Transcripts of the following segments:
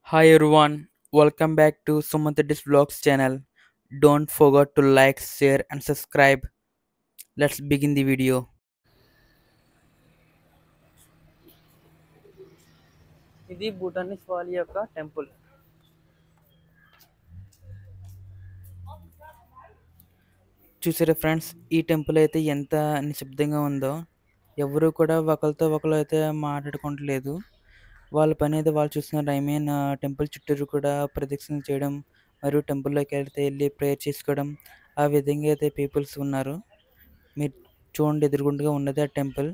Hi everyone, welcome back to Sumanthadis Vlogs channel. Don't forget to like, share and subscribe. Let's begin the video. ఇది భూటానిస్ వాలి యొక్క temple. చూసారా friends, ఈ temple అయితే ఎంత నిశ్శబ్దంగా ఉందో. ఎవరు కూడా ఒకరితో ఒకరు అయితే మాట్లాడుకోవట్లేదు. వాళ్ళ పని అయితే వాళ్ళు చూస్తున్నారు. టెంపుల్ చుట్టూరు కూడా ప్రదక్షిణ చేయడం మరియు టెంపుల్లోకి వెళ్ళి ప్రేయర్ చేసుకోవడం, ఆ విధంగా అయితే పీపుల్స్ ఉన్నారు. మీరు చూడండి, ఎదురుగుండగా ఉన్నది ఆ టెంపుల్.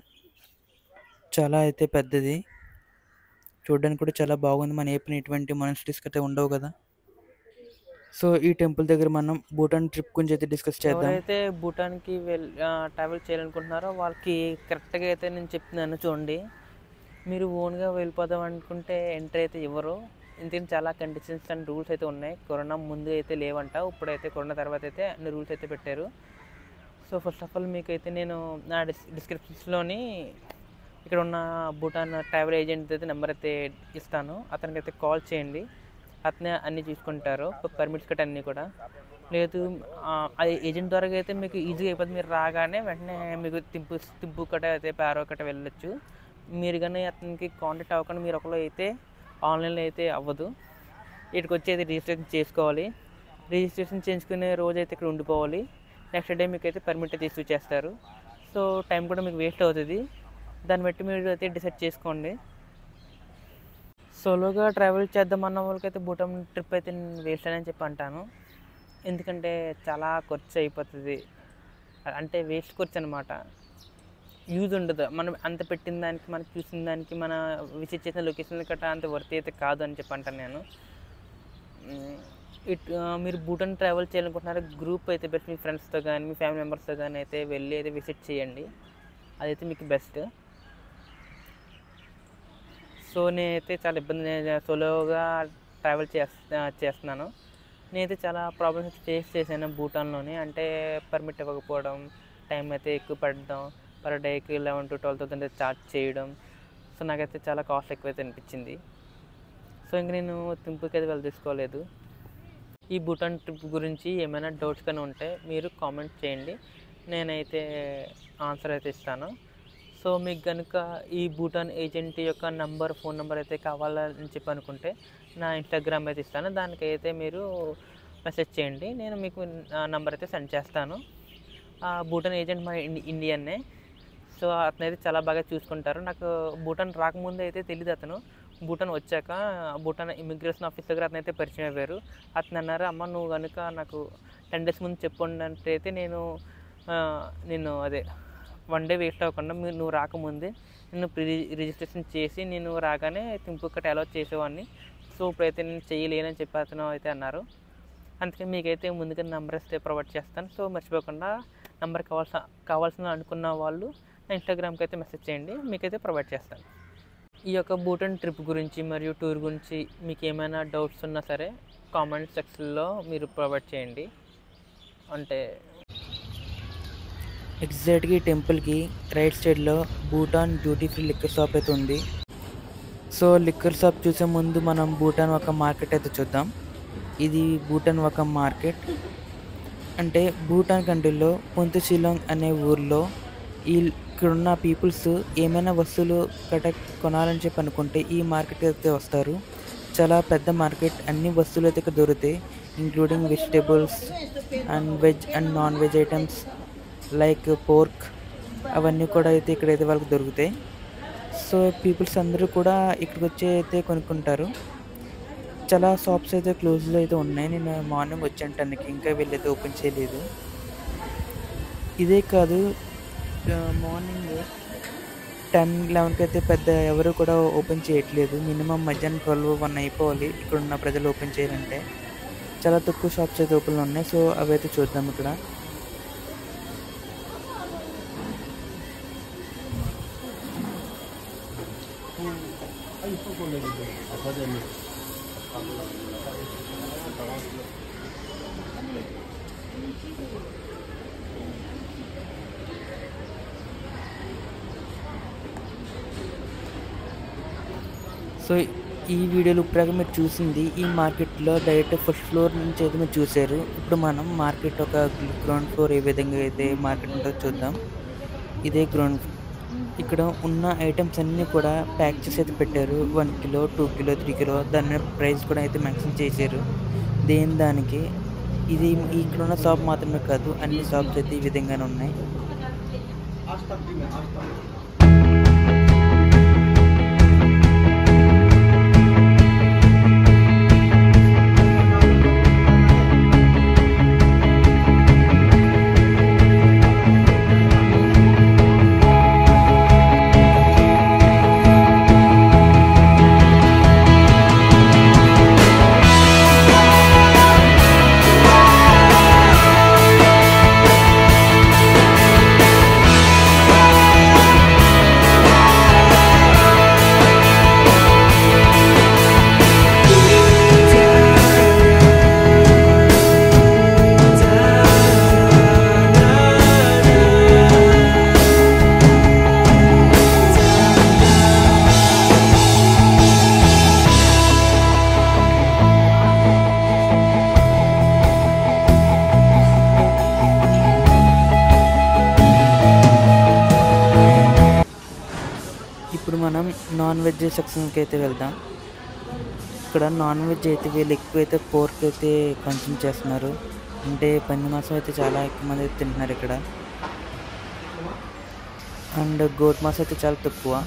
చాలా అయితే పెద్దది. చూడడానికి కూడా చాలా బాగుంది. మన ఏపీలో ఇటువంటి మొనాస్ట్రీస్ అయితే ఉండవు కదా. సో ఈ టెంపుల్ దగ్గర మనం భూటాన్ ట్రిప్ గురించి అయితే డిస్కస్ చేద్దాం. ఎవరైతే భూటాన్కి ట్రావెల్ చేయాలనుకుంటున్నారో వాళ్ళకి కరెక్ట్గా అయితే నేను చెప్తున్నాను. చూడండి, మీరు ఓన్గా వెళ్ళిపోదాం అనుకుంటే ఎంట్రీ అయితే ఇవ్వరు. ఎందుకంటే చాలా కండిషన్స్ అండ్ రూల్స్ అయితే ఉన్నాయి. కరోనా ముందు అయితే లేవంట, ఇప్పుడైతే కరోనా తర్వాత అయితే అన్ని రూల్స్ అయితే పెట్టారు. సో ఫస్ట్ ఆఫ్ ఆల్ మీకు అయితే నేను నా డిస్క్రిప్షన్స్లోని ఇక్కడ ఉన్న భూటాన్ ట్రావెల్ ఏజెంట్ అయితే నెంబర్ అయితే ఇస్తాను. అతనికి అయితే కాల్ చేయండి, అతనే అన్నీ చూసుకుంటారు, పర్మిట్స్ కట్ట అన్నీ కూడా. లేదు అది ఏజెంట్ ద్వారా అయితే మీకు ఈజీగా అయిపోతుంది. మీరు రాగానే వెంటనే మీకు తింపు కట్ట అయితే పారో కట్ట వెళ్ళొచ్చు. మీరు కానీ అతనికి కాంటాక్ట్ అవ్వకుండా మీరు ఒకళ్ళు అయితే ఆన్లైన్లో అయితే అవ్వదు. ఇక్కడికి వచ్చి అయితే రిజిస్ట్రేషన్ చేసుకోవాలి. రిజిస్ట్రేషన్ చేసుకునే రోజు అయితే ఇక్కడ ఉండిపోవాలి. నెక్స్ట్ డే మీకు అయితే పర్మిట్ అయితే ఇష్యూ చేస్తారు. సో టైం కూడా మీకు వేస్ట్ అవుతుంది. దాన్ని బట్టి మీరు అయితే డిసైడ్ చేసుకోండి. సోలోగా ట్రావెల్ చేద్దామన్న వాళ్ళకైతే భూటాన్ ట్రిప్ అయితే నేను వేస్ట్ అని చెప్పి అంటాను. ఎందుకంటే చాలా ఖర్చు అయిపోతుంది. అంటే వేస్ట్ ఖర్చు అనమాట. యూజ్ ఉండదు. మనం అంత పెట్టిన దానికి, మనం చూసిన దానికి, మన విజిట్ చేసిన లొకేషన్ గట్రా అంత వర్త్ అయితే కాదు అని చెప్పి అంటాను నేను. మీరు భూటాన్ ట్రావెల్ చేయాలనుకుంటున్నారా, గ్రూప్ అయితే బెస్ట్. మీ ఫ్రెండ్స్తో కానీ మీ ఫ్యామిలీ మెంబర్స్తో కానీ అయితే వెళ్ళి అయితే విజిట్ చేయండి. అదైతే మీకు బెస్ట్. సో నేనైతే చాలా ఇబ్బంది, సోలోగా ట్రావెల్ చేస్తున్నాను. నేనైతే చాలా ప్రాబ్లమ్స్ ఫేస్ చేశాను భూటాన్లోని. అంటే పర్మిట్ ఇవ్వకపోవడం, టైం అయితే ఎక్కువ పడడం, పర్ డేకి 11,000 to 12,000 ఛార్జ్ చేయడం. సో నాకైతే చాలా కాస్ట్ ఎక్కువైతే అనిపించింది. సో ఇంక నేను తింపుకి అయితే తీసుకోలేదు. ఈ భూటాన్ ట్రిప్ గురించి ఏమైనా డౌట్స్ కానీ ఉంటే మీరు కామెంట్ చేయండి, నేనైతే ఆన్సర్ అయితే ఇస్తాను. సో మీకు కనుక ఈ భూటాన్ ఏజెంట్ యొక్క ఫోన్ నెంబర్ అయితే కావాలని చెప్పి అనుకుంటే నా ఇన్స్టాగ్రామ్ అయితే ఇస్తాను. దానికైతే మీరు మెసేజ్ చేయండి, నేను మీకు నెంబర్ అయితే సెండ్ చేస్తాను. భూటాన్ ఏజెంట్ మా ఇండియన్నే. సో అతను అయితే చాలా బాగా చూసుకుంటారు. నాకు భూటాన్ రాకముందు అయితే తెలియదు అతను. భూటాన్ వచ్చాక భూటాన్ ఇమిగ్రేషన్ ఆఫీస్ దగ్గర అతనైతే పరిచయం అయ్యారు. అతను అన్నారు, అమ్మ నువ్వు కనుక నాకు 10 days ముందు చెప్పండి అయితే నేను అదే 1 day వేస్ట్ అవ్వకుండా నువ్వు రాకముందే నేను రిజిస్ట్రేషన్ చేసి నేను రాగానే తింపుకట్ట అలౌ చేసేవాడిని. సో ఇప్పుడైతే నేను చేయలేనని చెప్పి అతను అయితే అన్నారు. అందుకని మీకైతే ముందుగా నెంబర్ అయితే ప్రొవైడ్ చేస్తాను. సో మర్చిపోకుండా నెంబర్ కావాల్సిన అనుకున్న వాళ్ళు నా ఇన్స్టాగ్రామ్కి అయితే మెసేజ్ చేయండి, మీకైతే ప్రొవైడ్ చేస్తాను. ఈ యొక్క భూటాన్ ట్రిప్ గురించి మరియు టూర్ గురించి మీకు ఏమైనా డౌట్స్ ఉన్నా సరే కామెంట్ సెక్షన్లో మీరు ప్రొవైడ్ చేయండి. అంటే ఎగ్జాక్ట్గా ఈ టెంపుల్కి రైట్ సైడ్లో Bhutan duty free liquor shop అయితే ఉంది. సో లిక్కర్ షాప్ చూసే ముందు మనం భూటాన్ ఒక మార్కెట్ అయితే చూద్దాం. ఇది భూటాన్ ఒక మార్కెట్. అంటే భూటాన్ కంట్రీలో పొంతుషిలాంగ్ అనే ఊర్లో ఇక్కడున్న పీపుల్స్ ఏమైనా వస్తువులు కొనాలని చెప్పి అనుకుంటే ఈ మార్కెట్ అయితే వస్తారు. చాలా పెద్ద మార్కెట్, అన్ని వస్తువులు అయితే ఇక్కడ దొరుకుతాయి, including vegetables and veg and non veg items like pork, అవన్నీ కూడా అయితే ఇక్కడైతే వాళ్ళకి దొరుకుతాయి. సో పీపుల్స్ అందరూ కూడా ఇక్కడికి వచ్చి అయితే కొనుక్కుంటారు. చాలా షాప్స్ అయితే క్లోజ్లో అయితే ఉన్నాయి. నేను మార్నింగ్ వచ్చాను 10కి, ఇంకా వీళ్ళైతే ఓపెన్ చేయలేదు. ఇదే కాదు, మార్నింగ్ 10-11కి అయితే పెద్ద ఎవరు కూడా ఓపెన్ చేయట్లేదు. మినిమం మధ్యాహ్నం 12-1 అయిపోవాలి ఇక్కడున్న ప్రజలు ఓపెన్ చేయాలంటే. చాలా తక్కువ షాప్స్ అయితే ఓపెన్లో ఉన్నాయి. సో అవి అయితే చూద్దాం ఇక్కడ. సో ఈ వీడియోలో ఇప్పుడాక మీరు చూసింది ఈ మార్కెట్లో డైరెక్ట్ ఫస్ట్ ఫ్లోర్ నుంచి అయితే మీరు చూసారు. ఇప్పుడు మనం మార్కెట్ ఒక గ్రౌండ్ ఫ్లోర్ ఏ విధంగా అయితే మార్కెట్ ఉంటుందో చూద్దాం. ఇదే గ్రౌండ్ ఫ్లోర్. ఇక్కడ ఉన్న ఐటమ్స్ అన్నీ కూడా ప్యాక్ చేసి అయితే పెట్టారు. 1 కిలో 2 కిలో 3 కిలో దాని మీద ప్రైస్ కూడా అయితే మెన్షన్ చేశారు. దానికి ఇది ఇక్కడ ఉన్న షాప్ మాత్రమే కాదు, అన్ని షాప్స్ అయితే ఈ విధంగానే ఉన్నాయి. ఇప్పుడు మనం నాన్ వెజ్ సెక్షన్కి అయితే వెళ్దాం. ఇక్కడ నాన్ వెజ్ అయితే వీళ్ళు ఎక్కువైతే పోర్క్ అయితే కన్స్యూమ్ చేస్తున్నారు. అంటే పంది మాంసం అయితే చాలా ఎక్కువ మంది అయితే తింటున్నారు ఇక్కడ. అండ్ గోట్ మాంసం అయితే చాలా తక్కువ,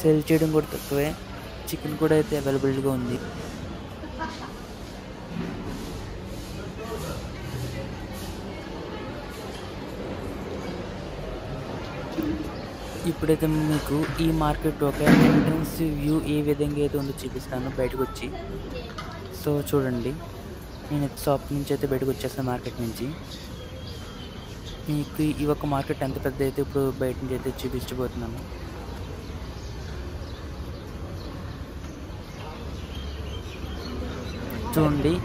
సేల్ చేయడం కూడా తక్కువే. చికెన్ కూడా అయితే అవైలబుల్గా ఉంది. ఇప్పుడైతే మీకు ఈ మార్కెట్ ఒక ఎంట్రన్స్ వ్యూ ఏ విధంగా అయితే ఉందో చూపిస్తాను బయటకు వచ్చి. సో చూడండి, నేను షాప్ నుంచి అయితే బయటకు వచ్చేస్తాను. మార్కెట్ నుంచి మీకు ఈ ఒక మార్కెట్ ఎంత పెద్ద అయితే ఇప్పుడు బయట నుంచి అయితే చూపించబోతున్నాను. చూడండి,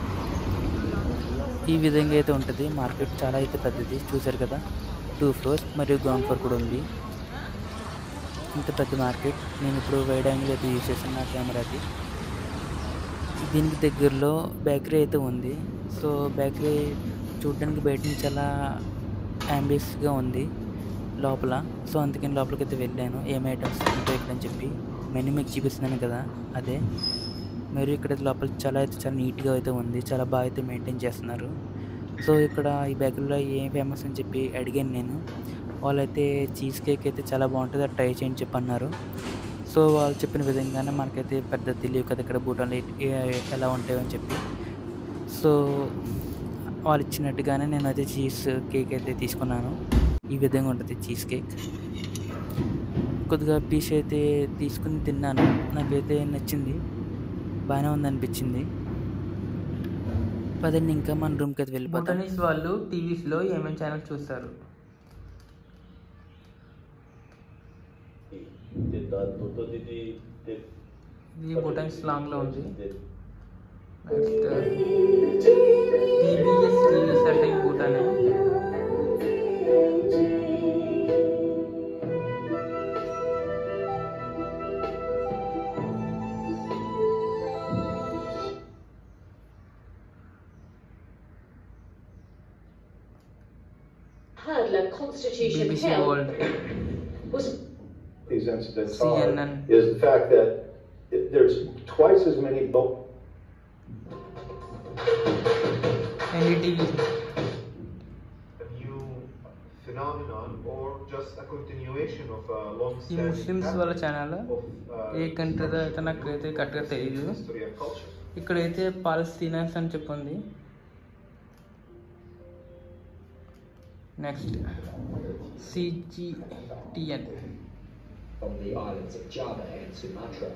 ఈ విధంగా అయితే ఉంటుంది మార్కెట్. చాలా అయితే పెద్దది, చూసారు కదా. 2 ఫ్లోర్స్ మరియు గ్రౌండ్ ఫ్లోర్ కూడా ఉంది. ఇంత పెద్ద మార్కెట్. నేను ఇప్పుడు వైడ్ యాంగిల్ అయితే యూజ్ చేశాను నా కెమెరాకి. దీనికి దగ్గరలో బేకరీ అయితే ఉంది. సో బేకరీ చూడడానికి బయట నుంచి చాలా యాంబియస్గా ఉంది లోపల. సో అందుకని లోపలికి అయితే వెళ్ళాను, ఏం ఐటమ్స్ ఉంటాయి ఇక్కడ అని చెప్పి. మెనూ మీకు చూపిస్తున్నాను కదా, అదే. మరియు ఇక్కడ లోపల చాలా నీట్గా అయితే ఉంది, చాలా బాగా అయితే మెయింటైన్ చేస్తున్నారు. సో ఇక్కడ ఈ బేకరీలో ఏం ఫేమస్ అని చెప్పి అడిగాను నేను. వాళ్ళైతే చీజ్ కేక్ అయితే చాలా బాగుంటుంది, అది ట్రై చేయని చెప్పి అన్నారు. సో వాళ్ళు చెప్పిన విధంగానే మనకైతే పెద్ద తెలియదు కదా ఇక్కడ భూటాన్లో ఎలా ఉంటాయో అని చెప్పి. సో వాళ్ళు ఇచ్చినట్టుగానే నేను అయితే చీజ్ కేక్ అయితే తీసుకున్నాను. ఈ విధంగా ఉంటుంది చీజ్ కేక్. కొద్దిగా పీస్ అయితే తీసుకుని తిన్నాను, నాకైతే నచ్చింది, బాగానే ఉందనిపించింది. పదండి ఇంకా మన రూమ్కి అయితే వెళ్ళిపోతాం. భూటానీస్ వాళ్ళు టీవీస్లో ఏమేమి ఛానల్ చూస్తారు? ఇది భూటాన్ స్లాంగ్లో ఉంది. నెక్స్ట్ టీవీఎస్ అంటే భూటానే. BBC World, CNN, is the fact that there's twice as many NDTV. A new phenomenon or just a continuation of a ఈ long-standing ముస్లిమ్స్ pattern వాళ్ళ ఛానల్ of ఏ కంట్రీదో అయితే నాకు అయితే కరెక్ట్గా తెలియదు. history and culture. ఇక్కడైతే పాలస్తీనాస్ అని చెప్పింది. Next CGTN. From the islands of Java and Sumatra.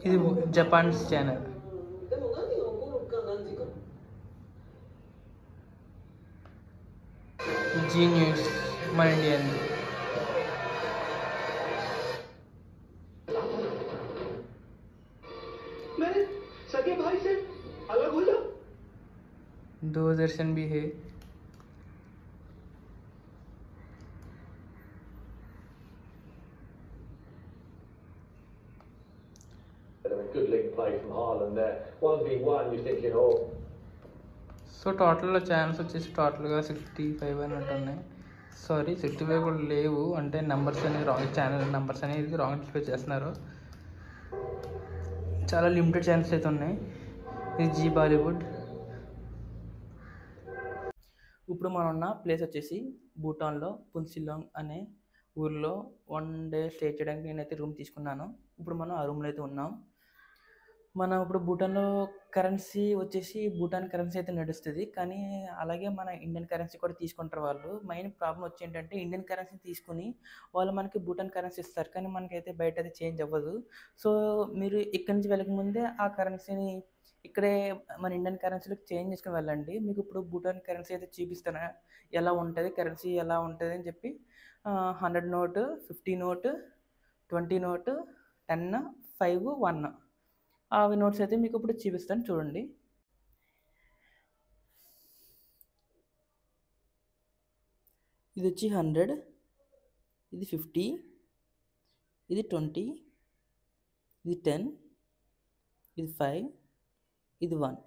ఇది జపాన్స్ ఛానల్. జీ న్యూస్ మన ఇండియన్. सगे भाई से अलग हो जाओ। दूरदर्शन भी है। good link play from Haaland there. 1v1, you're thinking, oh. So total channels వచ్చేసి టోటల్గా 65 అన్నట్టు ఉన్నాయి. సారీ 65 కూడా లేవు, అంటే నెంబర్స్ అనేది రాంగ్, ఛానల్ నెంబర్స్ అనేది రాంగ్ డిస్ప్లే చేస్తున్నారు. చాలా లిమిటెడ్ ఛానల్స్ అయితే ఉన్నాయి. ఇది జీ బాలీవుడ్. ఇప్పుడు మనం ఉన్న ప్లేస్ వచ్చేసి భూటాన్లో పున్సిలాంగ్ అనే ఊర్లో 1 డే స్టే చేయడానికి నేనైతే రూమ్ తీసుకున్నాను. ఇప్పుడు మనం ఆ రూమ్లో అయితే ఉన్నాం. మనం ఇప్పుడు భూటాన్లో కరెన్సీ వచ్చేసి భూటాన్ కరెన్సీ అయితే నడుస్తుంది, కానీ అలాగే మన ఇండియన్ కరెన్సీ కూడా తీసుకుంటారు వాళ్ళు. మెయిన్ ప్రాబ్లం వచ్చి ఏంటంటే ఇండియన్ కరెన్సీ తీసుకుని వాళ్ళు మనకి భూటాన్ కరెన్సీ ఇస్తారు, కానీ మనకైతే బయట అయితే చేంజ్ అవ్వదు. సో మీరు ఇక్కడి నుంచి వెళ్ళకముందే ఆ కరెన్సీని ఇక్కడే మన ఇండియన్ కరెన్సీలోకి చేంజ్ చేసుకుని వెళ్ళండి. మీకు ఇప్పుడు భూటాన్ కరెన్సీ అయితే చూపిస్తాను ఎలా ఉంటుంది, కరెన్సీ ఎలా ఉంటుంది అని చెప్పి. 100 నోట్, 50 నోట్, 20 నోట్, 10, 5, 1 అవి నోట్స్ అయితే మీకు ఇప్పుడు చూపిస్తాను చూడండి. ఇది వచ్చి 100, ఇది 50, ఇది 20, ఇది 10, ఇది 5, ఇది 1.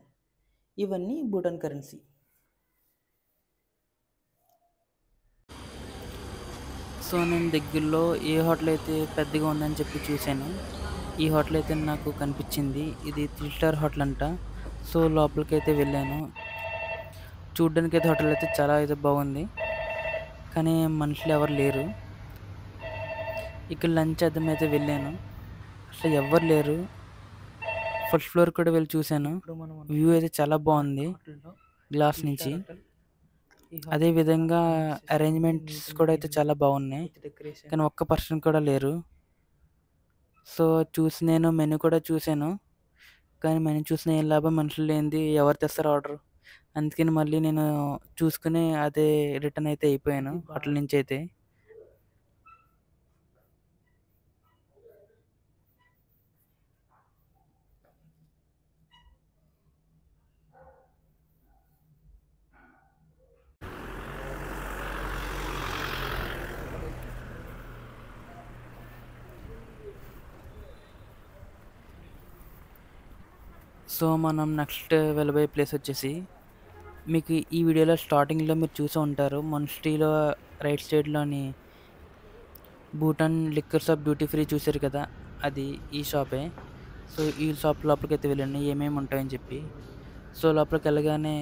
ఇవన్నీ భూటాన్ కరెన్సీ. సో నేను దగ్గరలో ఏ హోటల్ అయితే పెద్దగా ఉందని చెప్పి చూశాను. ఈ హోటల్ అయితే నాకు కనిపించింది. ఇది 3 స్టార్ హోటల్ అంట. సో లోపలికి అయితే వెళ్ళాను. చూడ్డానికి అయితే హోటల్ అయితే చాలా అయితే బాగుంది, కానీ మనుషులు ఎవరు లేరు. ఇక్కడ లంచ్ చేద్దాం అయితే వెళ్ళాను, అసలు ఎవరు లేరు. ఫస్ట్ ఫ్లోర్ కూడా వెళ్ళి చూశాను. వ్యూ అయితే చాలా బాగుంది గ్లాస్ నుంచి. అదే విధంగా అరేంజ్మెంట్స్ కూడా అయితే చాలా బాగున్నాయి, కానీ ఒక్క పర్సన్ కూడా లేరు. సో నేను మెనూ కూడా చూశాను, కానీ మెనూ చూసిన ఏం లాభం, మనుషులు లేనిది ఎవరు తెస్తారు ఆర్డర్. అందుకని మళ్ళీ నేను చూసుకుని అదే రిటర్న్ అయితే అయిపోయాను హోటల్ నుంచి అయితే. సో మనం నెక్స్ట్ వెళ్ళబోయే ప్లేస్ వచ్చేసి మీకు ఈ వీడియోలో స్టార్టింగ్లో మీరు చూసి ఉంటారు. మున్సిటీలో రైట్ సైడ్లోని Bhutan liquor shop duty free చూసారు కదా, అది ఈ షాపే. సో ఈ షాప్ లోపలికి అయితే వెళ్ళండి ఏమేమి ఉంటాయని చెప్పి. సో లోపలికి వెళ్ళగానే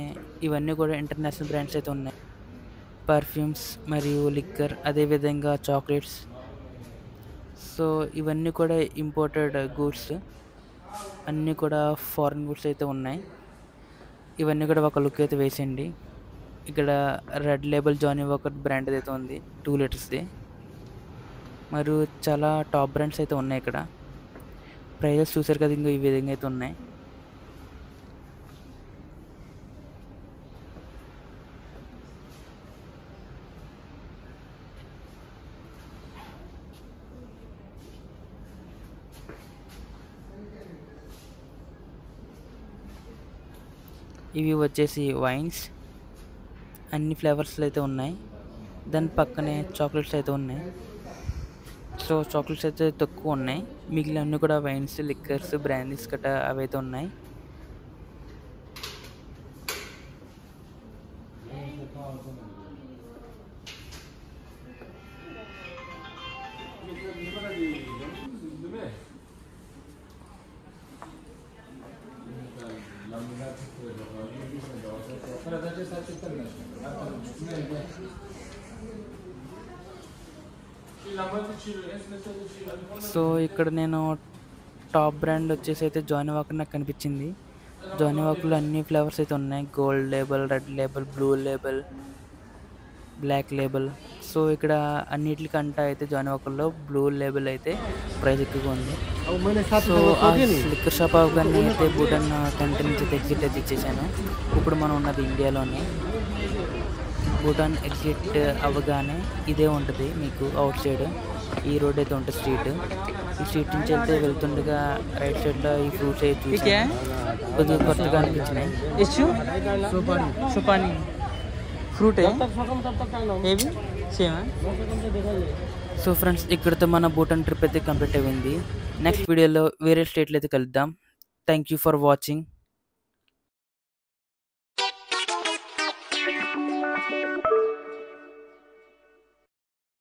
ఇవన్నీ కూడా ఇంటర్నేషనల్ బ్రాండ్స్ అయితే ఉన్నాయి. పర్ఫ్యూమ్స్ మరియు లిక్కర్, అదేవిధంగా చాక్లెట్స్. సో ఇవన్నీ కూడా ఇంపోర్టెడ్ గూడ్స్, అన్నీ కూడా ఫారిన్ గూడ్స్ అయితే ఉన్నాయి. ఇవన్నీ కూడా ఒక లుక్ అయితే వేసేయండి. ఇక్కడ red label Johnnie Walker brand అయితే ఉంది 2 లీటర్స్ది. మరియు చాలా టాప్ బ్రాండ్స్ అయితే ఉన్నాయి. ఇక్కడ ప్రైజెస్ చూసారు కదా, ఇంకో ఈ విధంగా అయితే ఉన్నాయి. ఇవి వచ్చేసి వైన్స్, అన్ని ఫ్లేవర్స్లో అయితే ఉన్నాయి. దాని పక్కనే చాక్లెట్స్ అయితే ఉన్నాయి. సో చాక్లెట్స్ అయితే తక్కువ ఉన్నాయి, మిగిలిన అన్నీ కూడా వైన్స్, లిక్కర్స్, బ్రాండీస్ గట్రా అవి అయితే ఉన్నాయి. సో ఇక్కడ నేను టాప్ బ్రాండ్ వచ్చేసి అయితే జానీ వాకర్ నాకు కనిపించింది. జానీ వాకర్లో అన్ని ఫ్లేవర్స్ అయితే ఉన్నాయి. Gold label, red label, blue label, black label. So ఇక్కడ అన్నిటికంటే అయితే జానీ వాకర్లో బ్లూ లేబుల్ అయితే ప్రైస్ ఎక్కువగా ఉంది. సో ఆ లిక్కర్ షాప్ అవగానే అయితే భూటాన్ కంట్రీ నుంచి ఎగ్జిట్ అయితే ఇచ్చేసాను. ఇప్పుడు మనం ఉన్నది ఇండియాలోనే. భూటాన్ ఎగ్జిట్ అవ్వగానే ఇదే ఉంటుంది మీకు అవుట్ సైడ్. ఈ రోడ్ అయితే ఉంటుంది స్ట్రీట్. ఈ స్ట్రీట్ నుంచి వెళ్తే వెళ్తుండగా రైట్ సైడ్లో ఈ ఫ్రూట్స్ అయితే చూసాను, కొద్దిగా కొత్తగా అనిపించినాయి. सुपानी फ्रूट है ये भी सेम है. సో ఫ్రెండ్స్, ఇక్కడితో మన భూటాన్ ట్రిప్ అయితే కంప్లీట్ అయింది. నెక్స్ట్ వీడియోలో వేరే స్టేట్లో అయితే కలుద్దాం. Thank you for watching.